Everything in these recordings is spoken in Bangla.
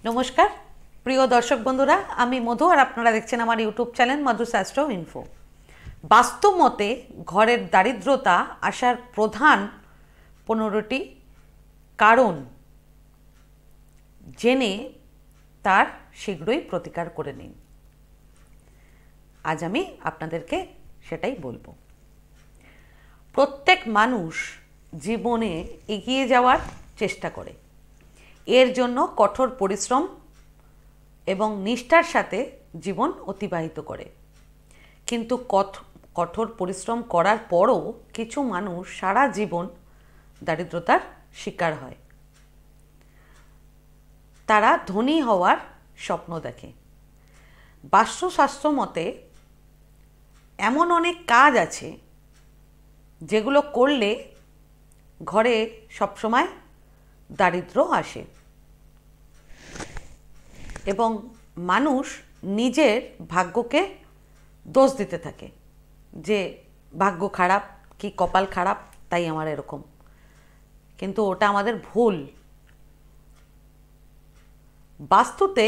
নমস্কার প্রিয় দর্শক বন্ধুরা, আমি মধু আর আপনারা দেখছেন আমার YouTube channel Madhu's astro info. বাস্তব মতে ঘরের দারিদ্রতা আসার প্রধান 15টি কারণ জেনে তার শীঘ্রই প্রতিকার করে নিন। আজ আমি আপনাদেরকে সেটাই বলবো। প্রত্যেক মানুষ জীবনে এগিয়ে যাওয়ার চেষ্টা করে, এর জন্য কঠোর পরিশ্রম এবং নিষ্ঠার সাথে জীবন অতিবাহিত করে। কিন্তু কঠোর পরিশ্রম করার পরও কিছু মানুষ সারা জীবন দারিদ্রতার শিকার হয়। তারা ধনী হওয়ার স্বপ্ন দেখে। বাস্তুশাস্ত্র মতে এমন অনেক কাজ আছে যেগুলো করলে ঘরে সবসময় দারিদ্র্য আসে এবং মানুষ নিজের ভাগ্যকে দোষ দিতে থাকে যে ভাগ্য খারাপ, কি কপাল খারাপ, তাই আমার এরকম। কিন্তু ওটা আমাদের ভুল। বাস্তুতে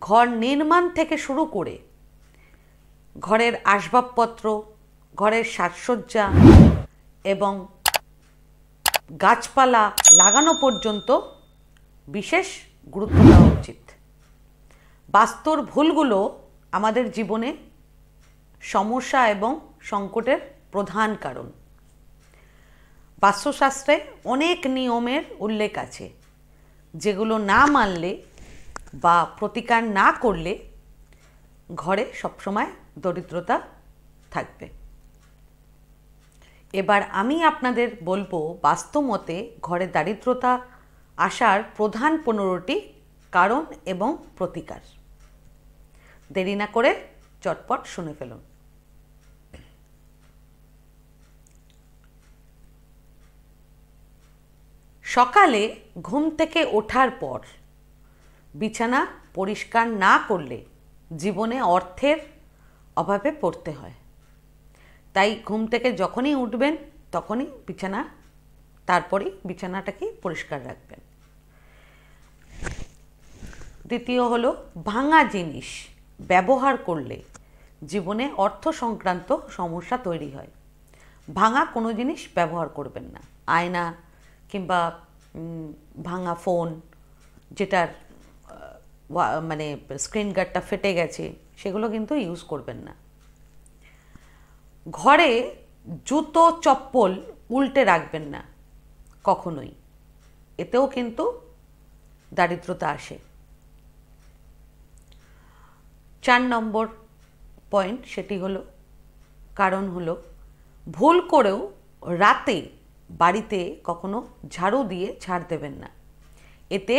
ঘর নির্মাণ থেকে শুরু করে ঘরের আসবাবপত্র, ঘরের সাজসজ্জা এবং গাছপালা লাগানো পর্যন্ত বিশেষ গুরুত্ব দেওয়া উচিত। বাস্তুর ভুলগুলো আমাদের জীবনে সমস্যা এবং সংকটের প্রধান কারণ। বাস্তুশাস্ত্রে অনেক নিয়মের উল্লেখ আছে যেগুলো না মানলে বা প্রতিকার না করলে ঘরে সবসময় দরিদ্রতা থাকবে। এবার আমি আপনাদের বলবো বাস্তু মতে ঘরে দারিদ্রতা আসার প্রধান 15টি কারণ এবং প্রতিকার। দেরি না করে চটপট শুনে ফেলুন। সকালে ঘুম থেকে ওঠার পর বিছানা পরিষ্কার না করলে জীবনে অর্থের অভাবে পড়তে হয়। তাই ঘুম থেকে যখনই উঠবেন তখনই তারপরেই বিছানাটাকে পরিষ্কার রাখবেন। দ্বিতীয় হলো ভাঙা জিনিস ব্যবহার করলে জীবনে অর্থ সংক্রান্ত সমস্যা তৈরি হয়। ভাঙা কোনো জিনিস ব্যবহার করবেন না। আয়না কিংবা ভাঙা ফোন, যেটার মানে স্ক্রিন গার্ডটা ফেটে গেছে, সেগুলো কিন্তু ইউজ করবেন না। ঘরে জুতো চপ্পল উল্টে রাখবেন না কখনোই, এতেও কিন্তু দারিদ্রতা আসে। 4 নম্বর পয়েন্ট সেটি হলো কারণ হলো ভুল করেও রাতে বাড়িতে কখনো ঝাড়ু দিয়ে ঝাড় দেবেন না। এতে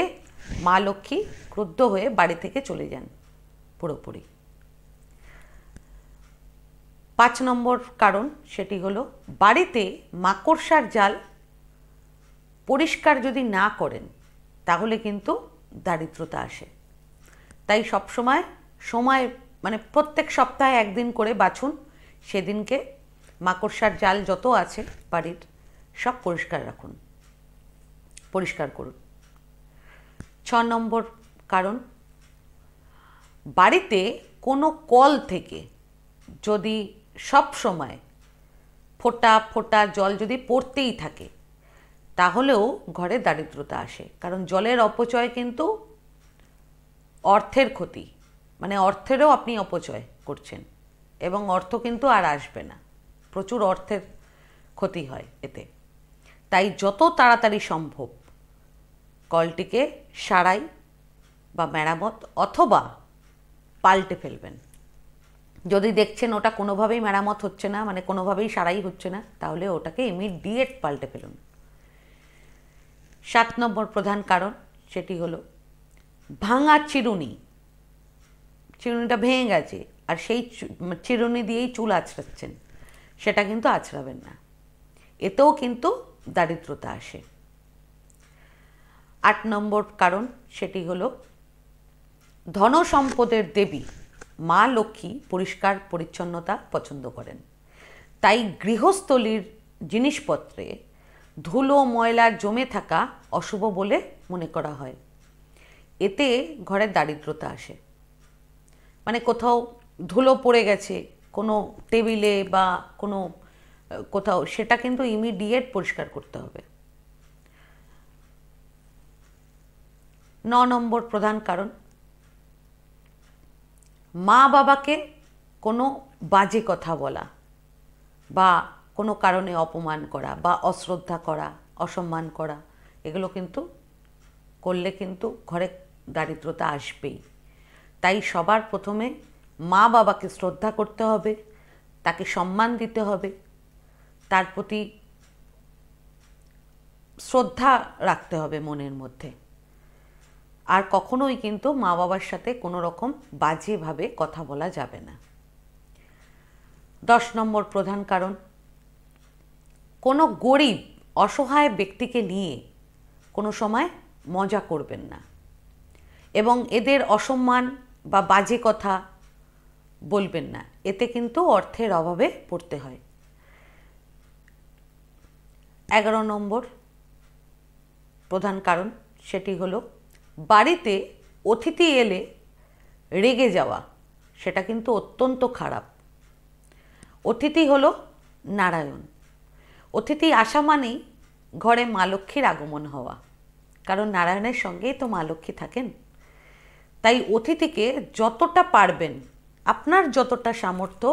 মা লক্ষ্মী ক্রুদ্ধ হয়ে বাড়ি থেকে চলে যান পুরোপুরি। 5 নম্বর কারণ সেটি হলো বাড়িতে মাকড়সার জাল পরিষ্কার যদি না করেন তাহলে কিন্তু দারিদ্রতা আসে। তাই সময় মানে প্রত্যেক সপ্তাহে একদিন করে বাছুন, সেদিনকে মাকড়সার জাল যত আছে বাড়ির সব পরিষ্কার করুন। 6 নম্বর কারণ বাড়িতে কোনো কল থেকে যদি সব সময় ফোঁটা ফোঁটা জল যদি পড়তেই থাকে তাহলেও ঘরে দারিদ্রতা আসে। কারণ জলের অপচয় কিন্তু অর্থের ক্ষতি, মানে অর্থেরও আপনি অপচয় করছেন এবং অর্থ কিন্তু আর আসবে না, প্রচুর অর্থের ক্ষতি হয় এতে। তাই যত তাড়াতাড়ি সম্ভব কলটিকে সারাই বা মেরামত অথবা পাল্টে ফেলবেন। যদি দেখছেন ওটা কোনোভাবেই মেরামত হচ্ছে না, মানে কোনোভাবেই সারাই হচ্ছে না, তাহলে ওটাকে ইমিডিয়েট পাল্টে ফেলুন। 7 নম্বর প্রধান কারণ সেটি হলো ভাঙা চিরুনিটা ভেঙে গেছে আর সেই চিরুনি দিয়েই চুল আঁচড়াচ্ছেন, সেটা কিন্তু আঁচড়াবেন না, এতেও কিন্তু দারিদ্রতা আসে। 8 নম্বর কারণ সেটি হলো ধন সম্পদের দেবী মা লক্ষ্মী পরিষ্কার পরিচ্ছন্নতা পছন্দ করেন। তাই গৃহস্থলীর জিনিসপত্রে ধুলো ময়লা জমে থাকা অশুভ বলে মনে করা হয়। এতে ঘরে দারিদ্রতা আসে। মানে কোথাও ধুলো পড়ে গেছে কোনো টেবিলে বা কোনো কোথাও, সেটা কিন্তু ইমিডিয়েট পরিষ্কার করতে হবে। 9 নম্বর প্রধান কারণ, মা বাবাকে কোনো বাজে কথা বলা বা কোনো কারণে অপমান করা বা অশ্রদ্ধা করা, অসম্মান করা, এগুলো কিন্তু করলে কিন্তু ঘরে দারিদ্রতা আসবেই। তাই সবার প্রথমে মা বাবাকে শ্রদ্ধা করতে হবে, তাকে সম্মান দিতে হবে, তার প্রতি শ্রদ্ধা রাখতে হবে মনের মধ্যে। আর কখনোই কিন্তু মা বাবার সাথে কোনো রকম বাজেভাবে কথা বলা যাবে না। 10 নম্বর প্রধান কারণ, কোনো গরিব অসহায় ব্যক্তিকে নিয়ে কোনো সময় মজা করবেন না এবং এদের অসম্মান বা বাজে কথা বলবেন না, এতে কিন্তু অর্থের অভাবে পড়তে হয়। 11 নম্বর প্রধান কারণ, সেটি হলো বাড়িতে অতিথি এলে রেগে যাওয়া, সেটা কিন্তু অত্যন্ত খারাপ। অতিথি হলো নারায়ণ, অতিথি আসা মানেই ঘরে মা লক্ষ্মীর আগমন হওয়া, কারণ নারায়ণের সঙ্গেই তো মা লক্ষ্মী থাকেন। তাই অতিথিকে যতটা পারবেন, আপনার যতটা সামর্থ্য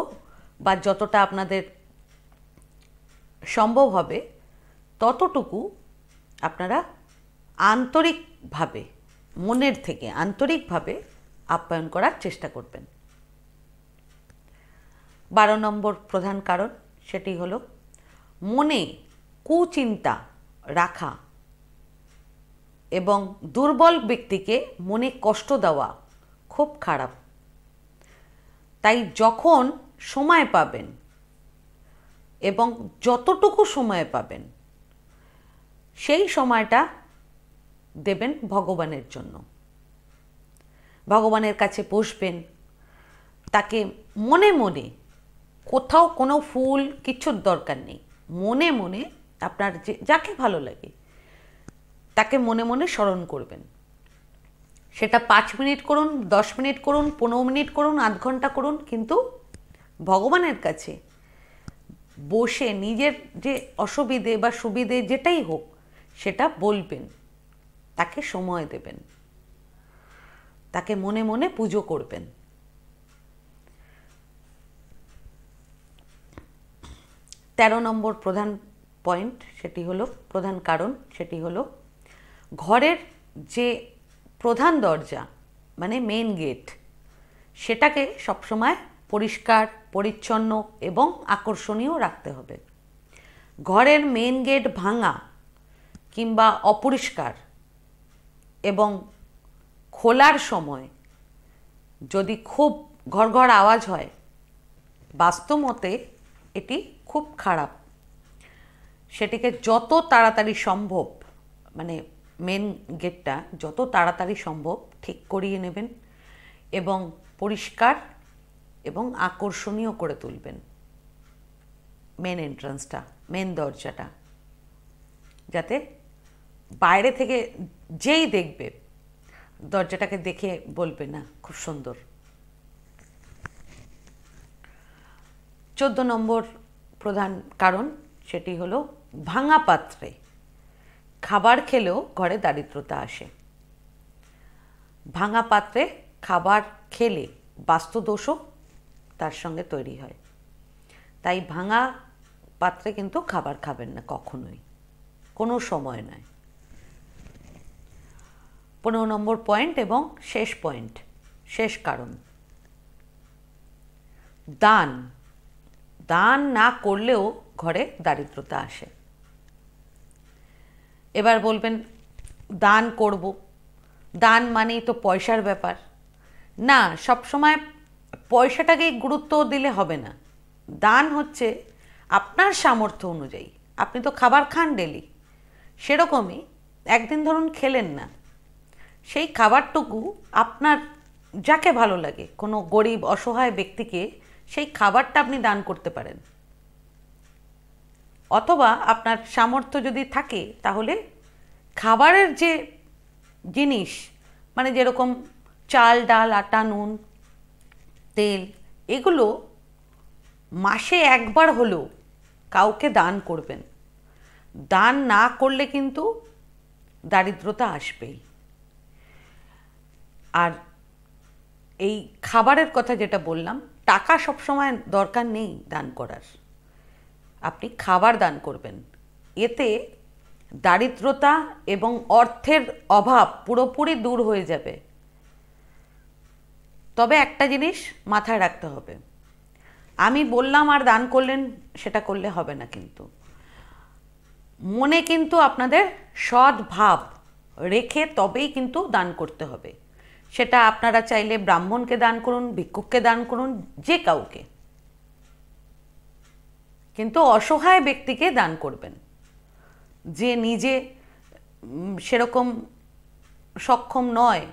বা যতটা আপনাদের সম্ভব হবে ততটুকু আপনারা আন্তরিকভাবে, মনের থেকে আন্তরিকভাবে আপ্যায়ন করার চেষ্টা করবেন। 12 নম্বর প্রধান কারণ, সেটি হলো মনে কুচিন্তা রাখা এবং দুর্বল ব্যক্তিকে মনে কষ্ট দেওয়া খুব খারাপ। তাই যখন সময় পাবেন এবং যতটুকু সময় পাবেন সেই সময়টা দেবেন ভগবানের জন্য। ভগবানের কাছে বসবেন, তাকে মনে মনে, কোথাও কোনো ফুল কিচ্ছুর দরকার নেই, মনে মনে আপনার যাকে ভালো লাগে তাকে মনে মনে স্মরণ করবেন। সেটা 5 মিনিট করুন, 10 মিনিট করুন, 15 মিনিট করুন, আধ ঘন্টা করুন, কিন্তু ভগবানের কাছে বসে নিজের যে অসুবিধে বা সুবিধে যেটাই হোক সেটা বলবেন, তাকে সময় দেবেন, তাকে মনে মনে পুজো করবেন। 13 নম্বর প্রধান পয়েন্ট, সেটি হলো প্রধান কারণ, সেটি হলো ঘরের যে প্রধান দরজা মানে মেন গেট, সেটাকে সবসময় পরিষ্কার পরিচ্ছন্ন এবং আকর্ষণীয় রাখতে হবে। ঘরের মেন গেট ভাঙা কিংবা অপরিষ্কার এবং খোলার সময় যদি খুব ঘর ঘর আওয়াজ হয়, বাস্তবমতে এটি খুব খারাপ। সেটিকে যত তাড়াতাড়ি সম্ভব, মানে মেন গেটটা যত তাড়াতাড়ি সম্ভব ঠিক করিয়ে নেবেন এবং পরিষ্কার এবং আকর্ষণীয় করে তুলবেন মেন এন্ট্রান্সটা, মেন দরজাটা, যাতে বাইরে থেকে যেই দেখবে দরজাটাকে দেখে বলবে না খুব সুন্দর। 14 নম্বর প্রধান কারণ, সেটি হলো ভাঙা পাত্রে খাবার খেলেও ঘরে দারিদ্রতা আসে। ভাঙা পাত্রে খাবার খেলে বাস্তুদোষও তার সঙ্গে তৈরি হয়। তাই ভাঙা পাত্রে কিন্তু খাবার খাবেন না কখনোই, কোনো সময় নয়। 15 নম্বর পয়েন্ট এবং শেষ পয়েন্ট, শেষ কারণ, দান দান না করলেও ঘরে দারিদ্রতা আসে। এবার বলবেন দান করব, দান মানেই তো পয়সার ব্যাপার। না, সবসময় পয়সাটাকেই গুরুত্ব দিলে হবে না। দান হচ্ছে আপনার সামর্থ্য অনুযায়ী। আপনি তো খাবার খান ডেলি, সেরকমই একদিন ধরুন খেলেন না, সেই খাবারটুকু আপনার যাকে ভালো লাগে, কোনো গরিব অসহায় ব্যক্তিকে সেই খাবারটা আপনি দান করতে পারেন। অথবা আপনার সামর্থ্য যদি থাকে তাহলে খাবারের যে জিনিস মানে যেরকম চাল, ডাল, আটা, নুন, তেল, এগুলো মাসে একবার হলেও কাউকে দান করবেন। দান না করলে কিন্তু দারিদ্রতা আসবেই। আর এই খাবারের কথা যেটা বললাম, টাকা সবসময় দরকার নেই দান করার, আপনি খাবার দান করবেন। এতে দারিদ্রতা এবং অর্থের অভাব পুরোপুরি দূর হয়ে যাবে। তবে একটা জিনিস মাথায় রাখতে হবে, আমি বললাম আর দান করলেন সেটা করলে হবে না, কিন্তু মনে কিন্তু আপনাদের সৎ ভাব রেখে তবেই কিন্তু দান করতে হবে। সেটা আপনারা চাইলে ব্রাহ্মণকে দান করুন, ভিক্ষুককে দান করুন, যে কাউকে, কিন্তু অসহায় ব্যক্তিকে দান করবেন। যে নিজে সেরকম সক্ষম নয়,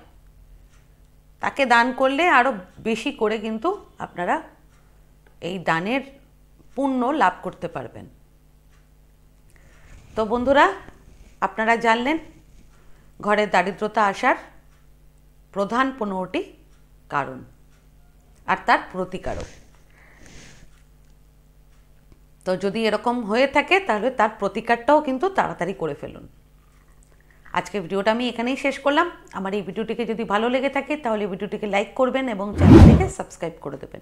তাকে দান করলে আরও বেশি করে কিন্তু আপনারা এই দানের পুণ্য লাভ করতে পারবেন। তো বন্ধুরা, আপনারা জানলেন ঘরে দারিদ্রতা আসার প্রধান 15টি কারণ আর তার প্রতিকারও। তো যদি এরকম হয়ে থাকে তাহলে তার প্রতিকারটাও কিন্তু তাড়াতাড়ি করে ফেলুন। আজকে ভিডিওটা আমি এখানেই শেষ করলাম। আমার এই ভিডিওটিকে যদি ভালো লেগে থাকে তাহলে ভিডিওটিকে লাইক করবেন এবং চ্যানেলটিকে সাবস্ক্রাইব করে দেবেন।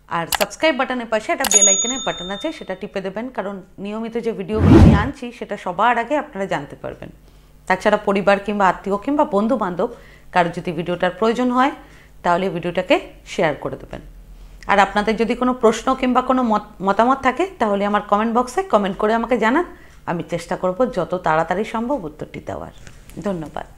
আর সাবস্ক্রাইব বাটনের পাশে একটা বেল আইকনের বাটন আছে, সেটা টিপে দেবেন, কারণ নিয়মিত যে ভিডিওগুলো আমি আনছি সেটা সবার আগে আপনারা জানতে পারবেন। তাছাড়া পরিবার কিংবা আত্মীয় কিংবা বন্ধু বান্ধব কারো যদি ভিডিওটার প্রয়োজন হয় তাহলে ভিডিওটাকে শেয়ার করে দেবেন। আর আপনাদের যদি কোনো প্রশ্ন কিংবা কোনো মতামত থাকে তাহলে আমার কমেন্ট বক্সে কমেন্ট করে আমাকে জানান। আমি চেষ্টা করব যত তাড়াতাড়ি সম্ভব উত্তরটি দেওয়ার। ধন্যবাদ।